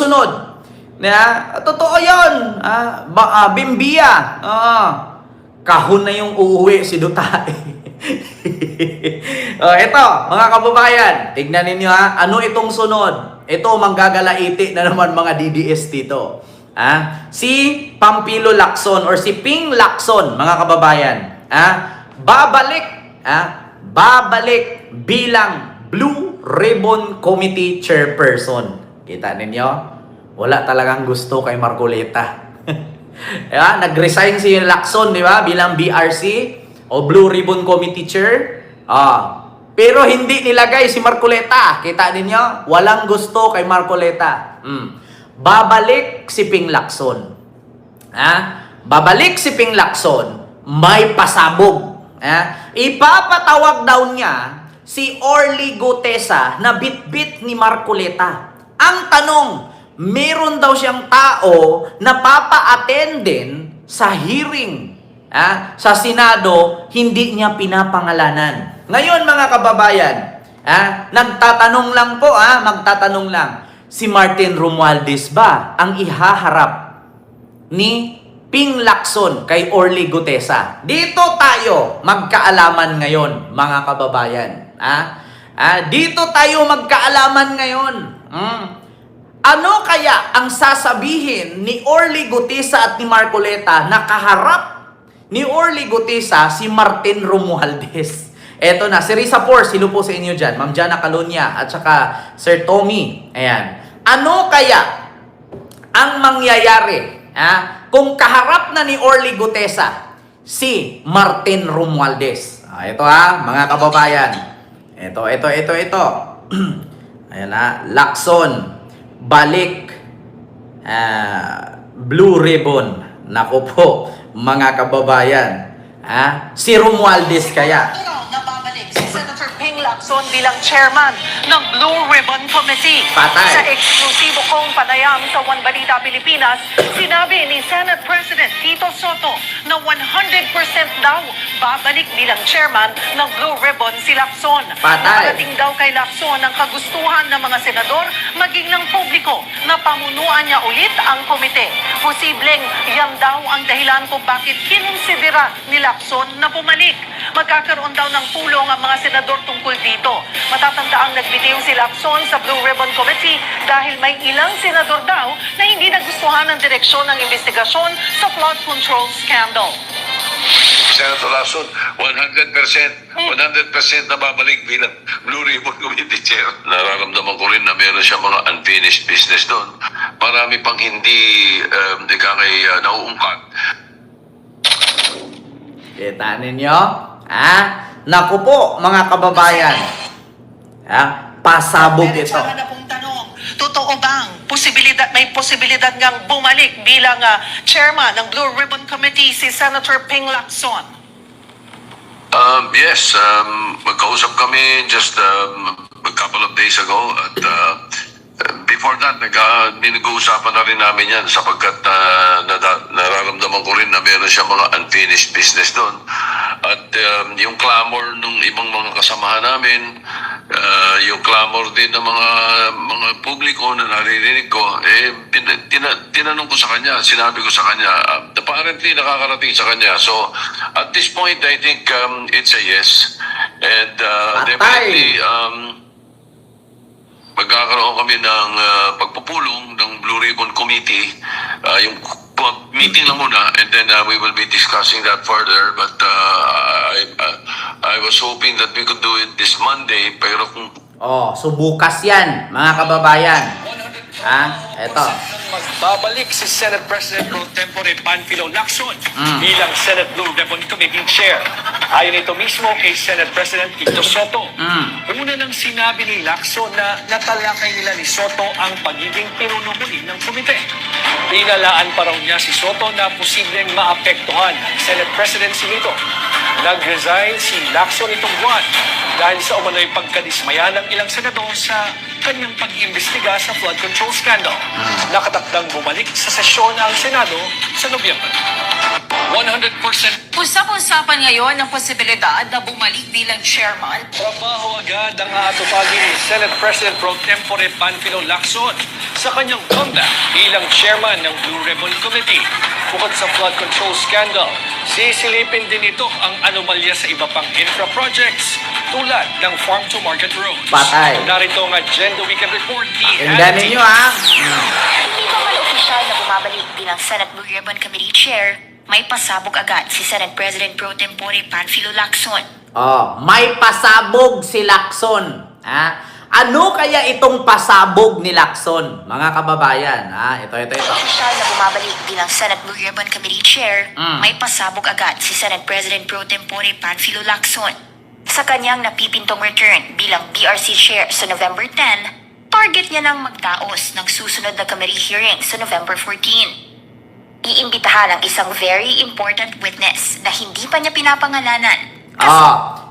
susunod. Totoo yun. Bimbia. Kahon na yung uuwi si Duterte. Ito, mga kababayan, tignan ninyo ano itong sunod. Ito, manggagalaiti na naman mga DDS dito. Si Pampilo Lacson or si Ping Lacson, mga kababayan, babalik bilang Blue Ribbon Committee Chairperson. Kita ninyo? Wala talagang gusto kay Marcoleta. Nag-resign si Lacson, di ba? Bilang BRC o Blue Ribbon Committee Chair. Pero hindi nilagay si Marcoleta. Kita ninyo? Walang gusto kay Marcoleta. Babalik si Ping Lacson. Babalik si Ping Lacson, may pasabog. Ipapatawag daw niya si Orly Gutesa na bitbit ni Marcoleta. Ang tanong, meron daw siyang tao na papa-attend din sa hearing sa Senado, hindi niya pinapangalanan. Ngayon mga kababayan, nagtatanong lang po, magtatanong lang, si Martin Romualdez ba ang ihaharap ni Ping Lacson kay Orly Gutesa? Dito tayo magkaalaman ngayon, mga kababayan. Dito tayo magkaalaman ngayon. Ano kaya ang sasabihin ni Orly Gutesa at ni Marcoleta na kaharap ni Orly Gutesa si Martin Romualdez? Eto na, si Risa Por, sino po sa inyo dyan? Ma'am Jana Calonia at saka Sir Tommy. Ayan. Ano kaya ang mangyayari kung kaharap na ni Orly Gutesa si Martin Romualdez? Ito mga kababayan. Ito. Ayan Lacson, balik Blue Ribbon. Naku po, mga kababayan. Si Romualdez kaya Nababalik si Senator Ping Lacson bilang chairman ng Blue Ribbon Committee. Patay. Sa eksklusibo kong panayam sa One Balita Pilipinas, sinabi ni Senate President Tito Soto na 100% daw babalik bilang chairman ng Blue Ribbon si Lacson. Patay. Nakarating daw kay Lacson ang kagustuhan ng mga senador maging ng publiko na pamunuan niya ulit ang komite. Posibleng yan daw ang dahilan kung bakit kinonsidera ni Lacson na bumalik. Magkakaroon daw ng pulong ang mga senador tungkol dito. Matatandaang nagbitiw si Lacson sa Blue Ribbon Committee dahil may ilang senador daw na hindi nagustuhan ng direksyon ng investigasyon sa flood control scandal. Senator Lacson, 100% na babalik bilang Blue Ribbon Committee Chair. Nararamdaman ko rin na meron siya mga unfinished business doon. Marami pang hindi nauungkat. Kita ninyo? Naku po, mga kababayan. Pasabog Meron ito. sana na pong tanong, totoo bang may posibilidad ngang bumalik bilang chairman ng Blue Ribbon Committee si Senator Ping Lacson? Yes, magkausap kami just a couple of days ago at before that, nag-uusapan na rin namin yan sapagkat nararamdaman ko rin na meron siya mga unfinished business doon. At yung clamor ng ibang mga kasamahan namin, yung clamor din ng mga publiko na naririnig ko, tinanong ko sa kanya, sinabi ko sa kanya, apparently nakakarating sa kanya. So, at this point, I think it's a yes. And definitely, magkakaroon kami ng pagpupulong ng Blue Ribbon Committee. Yung meeting lang muna and then we will be discussing that further. But I was hoping that we could do it this Monday. Pero kung... So bukas yan, mga kababayan. Eto. Magbabalik si Senate President Pro Tempore Panfilo Lacson bilang Senate Blue Ribbon Committee Chair. Ayon ito mismo kay Senate President Tito Soto. Una nang sinabi ni Lacson na natalakay nila ni Soto ang pagiging pinuno muli ng komite. Pinalaan pa raw niya si Soto na posibleng maapektuhan ang Senate presidency nito. Nag-resign si Lacson itong buwan dahil sa umano'y pagkadismaya ng ilang senador sa kanyang pag-iimbestiga sa flood control scandal. Nakatakdang bumalik sa sesyon ng Senado sa Nobyembre. 100% Usap-usapan ngayon ang posibilidad na bumalik bilang chairman. Trabaho agad ang aatupagin ni Senate President Pro Tempore Panfilo Lacson sa kanyang comeback bilang chairman ng Blue Ribbon Committee. Bukod sa flood control scandal, sisilipin din ito ang anomalya sa iba pang infra projects tulad ng farm-to-market roads. Patay. Narito ang Agenda Weekend Report ni Ang dami nyo, ha? Hindi pa man opisyal na bumabalik bilang Senate Blue Ribbon Committee Chair, may pasabog agad si Senate President Pro Tempore Panfilo Lacson. Oh, may pasabog si Lacson. Ha? Ano kaya itong pasabog ni Lacson, mga kababayan? Ha? Ito. Opisyal na bumabalik bilang Senate Blue Ribbon Committee Chair, may pasabog agad si Senate President Pro Tempore Panfilo Lacson. Sa kanyang napipintong return bilang BRC Chair sa November 10, target niya nang magdaos ng susunod na committee hearing sa November 14. Iimbitahan ang isang very important witness na hindi pa niya pinapangalanan.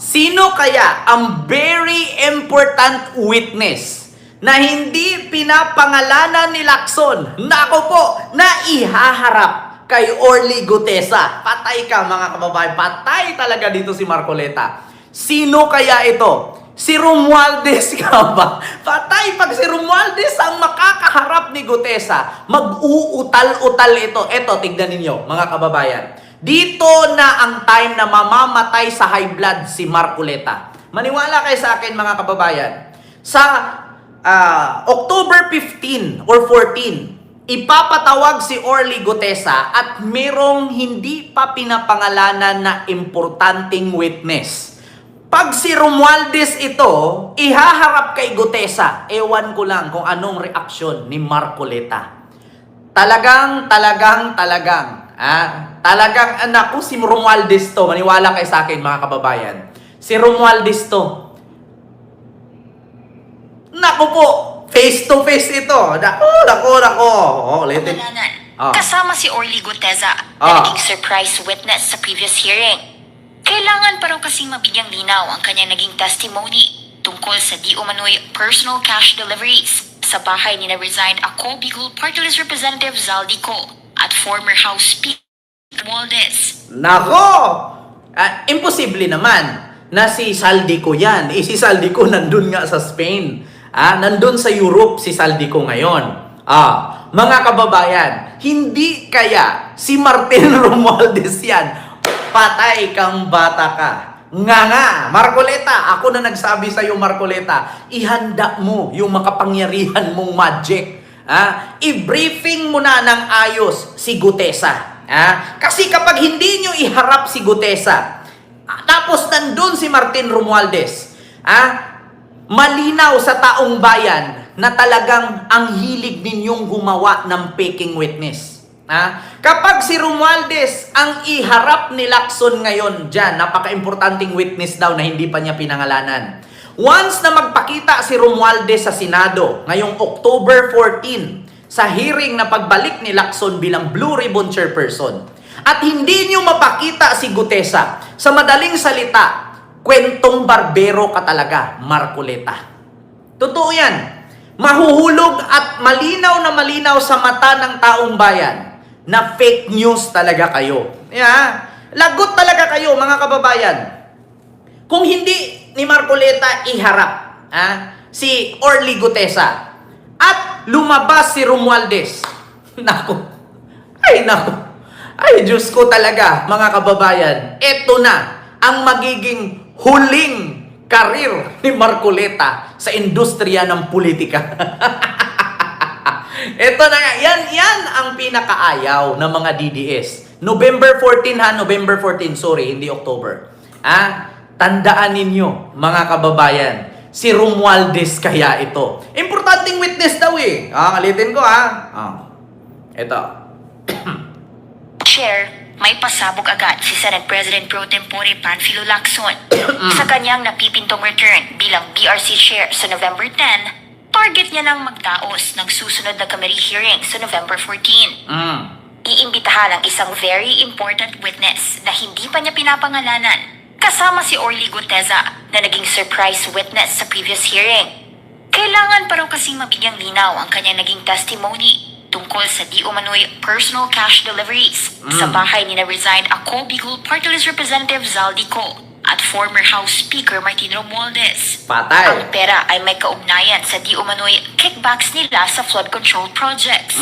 Sino kaya ang very important witness na hindi pinapangalanan ni Lacson? Nako po, na ihaharap kay Orly Gutesa. Patay ka, mga kababayan. Patay talaga dito si Marcoleta. Sino kaya ito? Si Romualdez ka ba? Patay pag si Romualdez ang makakaharap ni Gutesa. Mag-uutal-utal ito. Eto, tignan ninyo, mga kababayan. Dito na ang time na mamamatay sa high blood si Marcoleta. Maniwala kayo sa akin, mga kababayan. Sa October 15 or 14, ipapatawag si Orly Gutesa at merong hindi pa pinapangalanan na importanteng witness. Pag si Romualdez ito, ihaharap kay Gutesa, ewan ko lang kung anong reaksyon ni Marcoleta. Talagang, naku, si Romualdez to, maniwala kayo sa akin, mga kababayan. Si Romualdez to. Naku po, face to face ito. Naku. Ulitin. Kasama si Orly Gutesa na naging surprise witness sa previous hearing. Kailangan pa raw kasing mabigyang linaw ang kanyang naging testimony tungkol sa di umano'y personal cash deliveries sa bahay ni na-resigned ako Bicol Party List Representative Zaldico at former House Speaker Romualdez. Nako! Imposible naman na si Zaldico yan. Si Zaldico nandun nga sa Spain. Nandun sa Europe si Zaldico ngayon. Mga kababayan, hindi kaya si Martin Romualdez yan? Patay kang bata ka. Nga, Marcoleta, ako na nagsabi sa iyo, Marcoleta, ihanda mo yung makapangyarihan mong magic. I-briefing mo na ng ayos si Gutesa. Kasi kapag hindi nyo iharap si Gutesa, tapos nandun si Martin Romualdez, malinaw sa taong bayan na talagang ang hilig ninyong gumawa ng faking witness. Kapag si Romualdez ang iharap ni Lacson ngayon dyan, napaka-importanting witness daw na hindi pa niya pinangalanan. Once na magpakita si Romualdez sa Senado ngayong October 14 sa hearing na pagbalik ni Lacson bilang Blue Ribbon Chairperson, at hindi niyo mapakita si Gutesa, sa madaling salita, kwentong barbero ka talaga, Marcoleta. Totoo yan. Mahuhulog at malinaw na malinaw sa mata ng taong bayan na fake news talaga kayo. Lagot talaga kayo, mga kababayan. Kung hindi ni Marcoleta iharap si Orly Gutesa at lumabas si Romualdez, naku, ay Diyos ko talaga, mga kababayan, eto na ang magiging huling karir ni Marcoleta sa industriya ng politika. Ito na nga, yan ang pinakaayaw ng mga DDS. November 14 November 14, sorry, hindi October. Tandaan ninyo, mga kababayan, si Romualdez kaya ito. Importanteng witness daw eh. Kalitin ko Ito. Chair, may pasabog agad si Senate President Pro Tempore Panfilo Lacson. Sa kanyang napipintong return bilang BRC Chair sa November 10, target niya nang magdaos ng susunod na committee hearing sa November 14. Iimbitahan ang isang very important witness na hindi pa niya pinapangalanan, kasama si Orly Gutesa na naging surprise witness sa previous hearing. Kailangan pa raw kasing mabigyang linaw ang kanyang naging testimony tungkol sa di umano'y personal cash deliveries sa bahay ni na-resigned ako Bicol Party List Representative Zaldico at former House Speaker Martin Romualdez. Patay. Ang pera ay may kaugnayan sa di umano'y kickbacks nila sa flood control projects.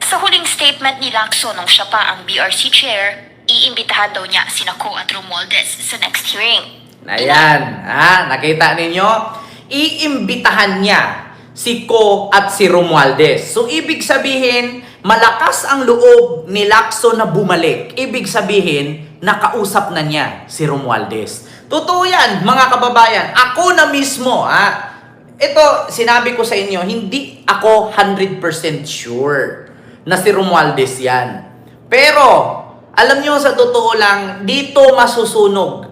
Sa huling statement ni Lacson nung siya pa ang BRC chair, iimbitahan daw niya sina Ko at Romualdez sa next hearing. Ayan, nakita ninyo? Iimbitahan niya si Ko at si Romualdez. So, ibig sabihin, malakas ang loob ni Lacson na bumalik. Ibig sabihin, nakausap na niya si Romualdez. Totoo yan, mga kababayan. Ako na mismo, ito, sinabi ko sa inyo, hindi ako 100% sure na si Romualdez yan. Pero, alam nyo, sa totoo lang, dito masusunog.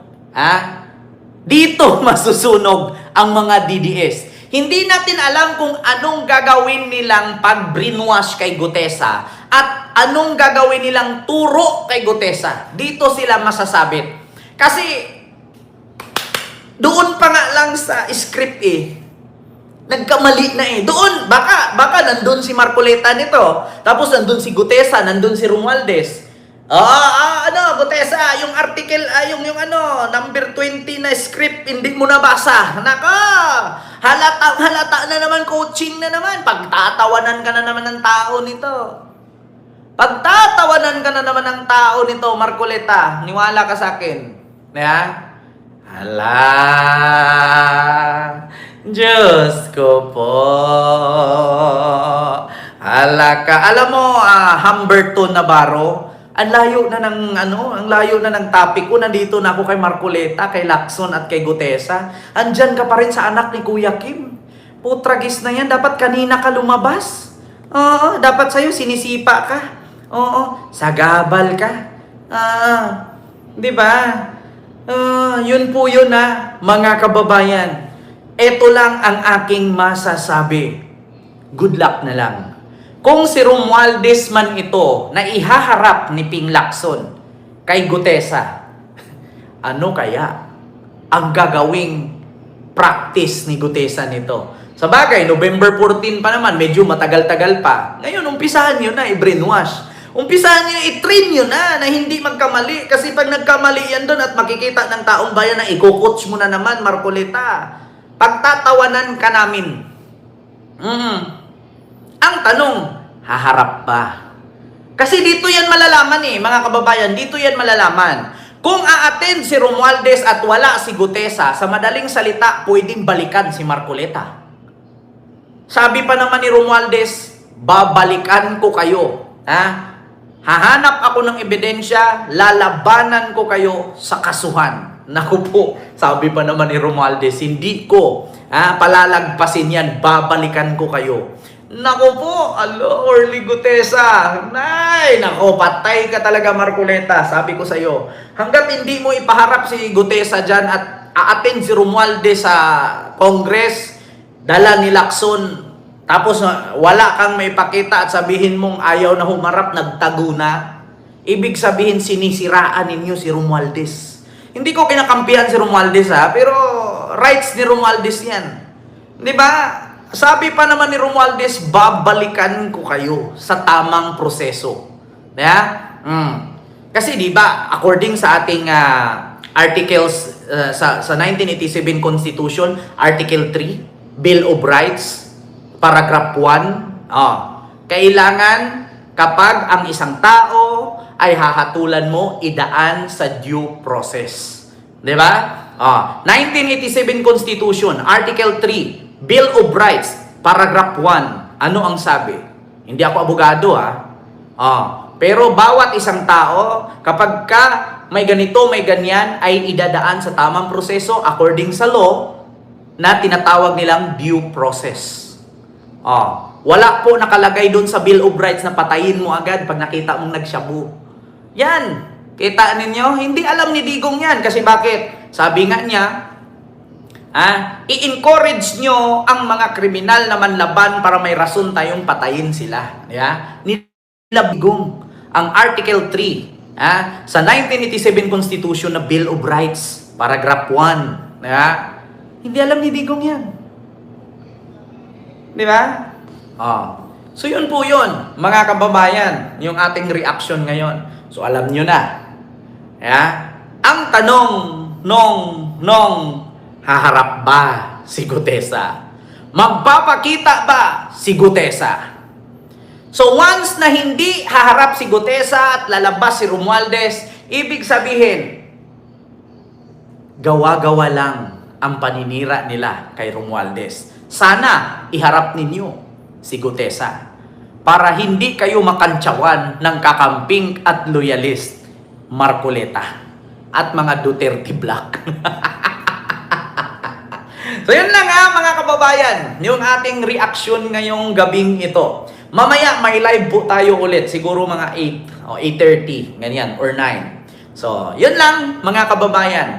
Dito masusunog ang mga DDS. Hindi natin alam kung anong gagawin nilang pag-brainwash kay Gutesa at anong gagawin nilang turo kay Gutesa. Dito sila masasabit. Kasi, doon pa nga lang sa script nagkamali na Doon, baka nandun si Marcoleta nito. Tapos nandun si Gutesa, nandun si Romualdez. Gutesa, yung article, yung number 20 na script, hindi mo nabasa. Naka, halata na naman, coaching na naman. Pagtatawanan ka na naman ng tao nito. Pagtatawanan ka na naman ng tao nito, Marcoleta. Niwala ka sa akin. Hala, Diyos ko po. Hala ka. Alam mo, Humberto Navarro, ang layo na ng topic ko. Nandito na ako kay Marcoleta, kay Lacson at kay Gutesa. Andyan ka pa rin sa anak ni Kuya Kim. Putragis na yan. Dapat kanina ka lumabas. Oo, dapat sa'yo sinisipa ka. Oo, sagabal ka. Di ba? Yun po yun mga kababayan. Ito lang ang aking masasabi. Good luck na lang. Kung si Romualdez man ito na ihaharap ni Ping Lacson kay Gutesa, ano kaya ang gagawing practice ni Gutesa nito? Sa bagay, November 14 pa naman, medyo matagal-tagal pa. Ngayon, umpisahan nyo na i-brainwash. Umpisahan nyo i-train nyo na hindi magkamali. Kasi pag nagkamali yan doon at makikita ng taong bayan na i-coach mo na naman, Marcoleta, pagtatawanan ka namin. Ang tanong, haharap ba? Kasi dito yan malalaman mga kababayan, dito yan malalaman. Kung a-attend si Romualdez at wala si Gutesa, sa madaling salita, pwedeng balikan si Marcoleta. Sabi pa naman ni Romualdez, babalikan ko kayo. Hahanap ako ng ebidensya, lalabanan ko kayo sa kasuhan. Naku po, sabi pa naman ni Romualdez, hindi ko palalagpasin yan, babalikan ko kayo. Naku po, Orly Gutesa, naku, patay ka talaga Marcoleta, sabi ko sa iyo. Hanggat hindi mo ipaharap si Gutesa dyan at a-attend si Romualdez sa Congress, dala ni Lacson, tapos wala kang may pakita at sabihin mong ayaw na humarap, nagtago na, ibig sabihin sinisiraan ninyo si Romualdez. Hindi ko kinakampihan si Romualdez pero rights ni Romualdez yan. Di ba? Sabi pa naman ni Romualdez, babalikan ko kayo sa tamang proseso. Kasi di ba, according sa ating articles sa 1987 Constitution, Article 3, Bill of Rights, Paragraph 1, kailangan kapag ang isang tao ay hahatulan mo, idaan sa due process. Di ba? 1987 Constitution, Article 3, Bill of Rights, Paragraph 1. Ano ang sabi? Hindi ako abogado pero bawat isang tao, kapag ka may ganito, may ganyan, ay idadaan sa tamang proseso according sa law na tinatawag nilang due process. Wala po nakalagay doon sa Bill of Rights na patayin mo agad pag nakita mong nagsyabu. Yan. Kita ninyo? Hindi alam ni Digong yan. Kasi bakit? Sabi nga niya, i-encourage nyo ang mga kriminal na manlaban para may rason tayong patayin sila. Nilabigong ang Article 3 sa 1987 Constitution na Bill of Rights, Paragraph 1. Hindi alam ni Digong yan. Di ba? So yun po yun, mga kababayan, yung ating reaction ngayon. So alam nyo na. Ang tanong nung haharap ba si Gutesa? Magpapakita ba si Gutesa? So once na hindi haharap si Gutesa at lalabas si Romualdez, ibig sabihin, gawa-gawa lang ang paninira nila kay Romualdez. Sana iharap ninyo si Gutesa para hindi kayo makantsawan ng kakamping at loyalist Marcoleta at mga Duterte Black. So yun lang mga kababayan, yung ating reaction ngayong gabing ito. Mamaya may live po tayo ulit, siguro mga 8 o 8:30, ganyan, or 9. So, yun lang mga kababayan.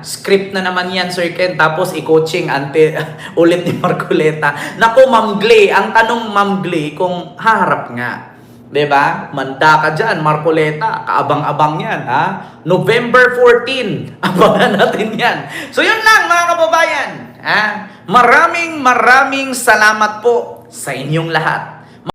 Script na naman yan, Sir Ken, tapos i-coaching ulit ni Marcoleta. Naku, Ma'am Glay, ang tanong Ma'am Glay, kung haharap nga. 'Di ba? Manda ka dyan, Marcoleta, kaabang-abang yan, November 14, abangan natin yan. So, yun lang mga kababayan. Maraming salamat po sa inyong lahat.